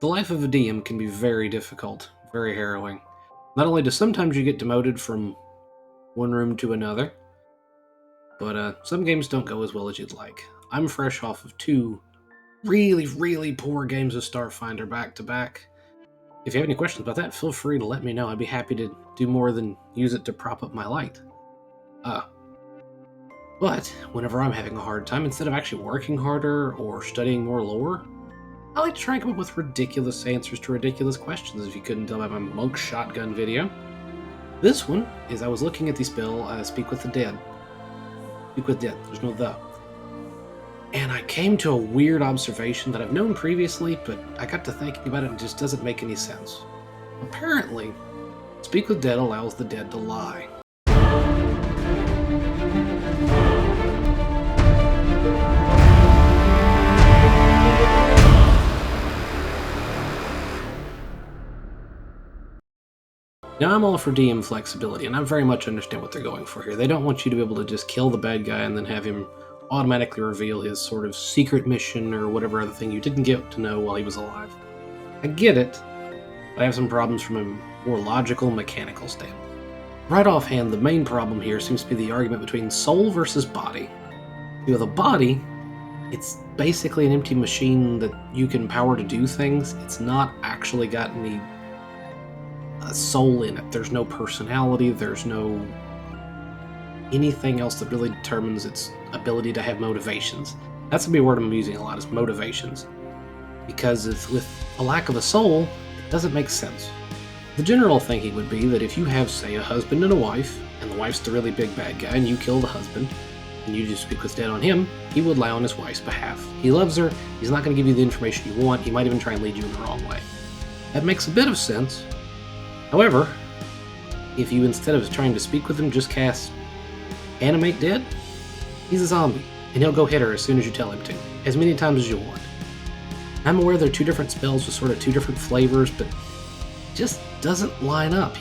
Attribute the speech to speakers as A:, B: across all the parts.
A: The life of a DM can be very difficult, very harrowing. Not only do sometimes you get demoted from one room to another, but some games don't go as well as you'd like. I'm fresh off of two really poor games of Starfinder back to back. If you have any questions about that, feel free to let me know. I'd be happy to do more than use it to prop up my light. But whenever I'm having a hard time, instead of actually working harder or studying more lore, I like to try and come up with ridiculous answers to ridiculous questions, if you couldn't tell by my monk shotgun video. This one is I was looking at the spell Speak with the Dead. Speak with Dead, there's no the. And I came to a weird observation that I've known previously, but I got to thinking about it and it just doesn't make any sense. Apparently, Speak with Dead allows the dead to lie. Now, I'm all for DM flexibility, and I very much understand what they're going for here. They don't want you to be able to just kill the bad guy and then have him automatically reveal his sort of secret mission or whatever other thing you didn't get to know while he was alive. I get it, but I have some problems from a more logical, mechanical standpoint. Right offhand, the main problem here seems to be the argument between soul versus body. With a body, it's basically an empty machine that you can power to do things. It's not actually got any soul in it. There's no personality, there's no anything else that really determines its ability to have motivations. That's gonna be a word I'm using a lot, is motivations. Because with a lack of a soul, it doesn't make sense. The general thinking would be that if you have, say, a husband and a wife, and the wife's the really big bad guy, and you kill the husband, and you just speak with dead on him, he would lie on his wife's behalf. He loves her, he's not going to give you the information you want, he might even try and lead you in the wrong way. That makes a bit of sense. However, if you, instead of trying to speak with him, just cast Animate Dead, he's a zombie, and he'll go hit her as soon as you tell him to, as many times as you want. I'm aware they're two different spells with sort of two different flavors, but it just doesn't line up.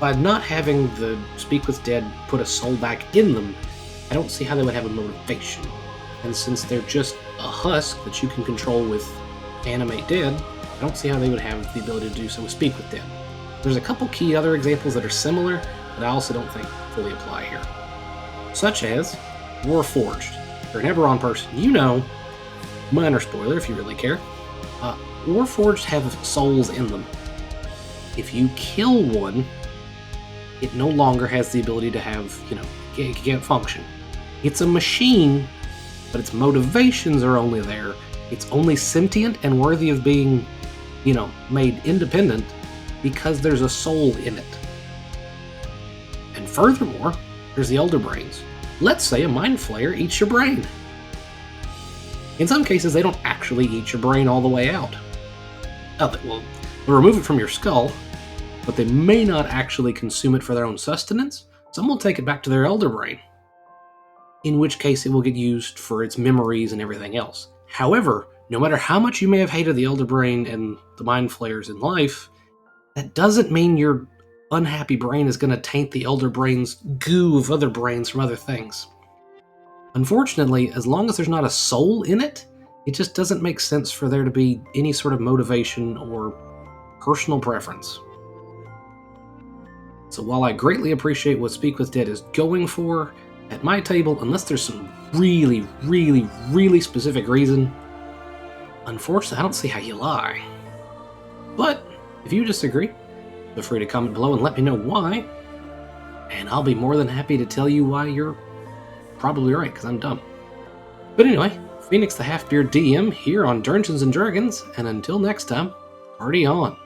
A: By not having the Speak with Dead put a soul back in them, I don't see how they would have a motivation. And since they're just a husk that you can control with Animate Dead, I don't see how they would have the ability to do so with Speak with Dead. There's a couple key other examples that are similar, but I also don't think fully apply here. Such as Warforged. If you're an Eberron person, you know, minor spoiler if you really care, Warforged have souls in them. If you kill one, it no longer has the ability to have, it can't function. It's a machine, but its motivations are only there. It's only sentient and worthy of being, made independent because there's a soul in it. And furthermore, there's the Elder Brains. Let's say a Mind Flayer eats your brain. In some cases, they don't actually eat your brain all the way out. They'll remove it from your skull, but they may not actually consume it for their own sustenance. Some will take it back to their Elder Brain, in which case it will get used for its memories and everything else. However, no matter how much you may have hated the Elder Brain and the Mind Flayers in life, that doesn't mean your unhappy brain is going to taint the Elder Brain's goo of other brains from other things. Unfortunately, as long as there's not a soul in it, it just doesn't make sense for there to be any sort of motivation or personal preference. So while I greatly appreciate what Speak with Dead is going for, at my table, unless there's some really specific reason, unfortunately, I don't see how you lie. But if you disagree, feel free to comment below and let me know why, and I'll be more than happy to tell you why you're probably right, because I'm dumb. But anyway, Phoenix the Half-Beard DM here on Dungeons & Dragons, and until next time, party on!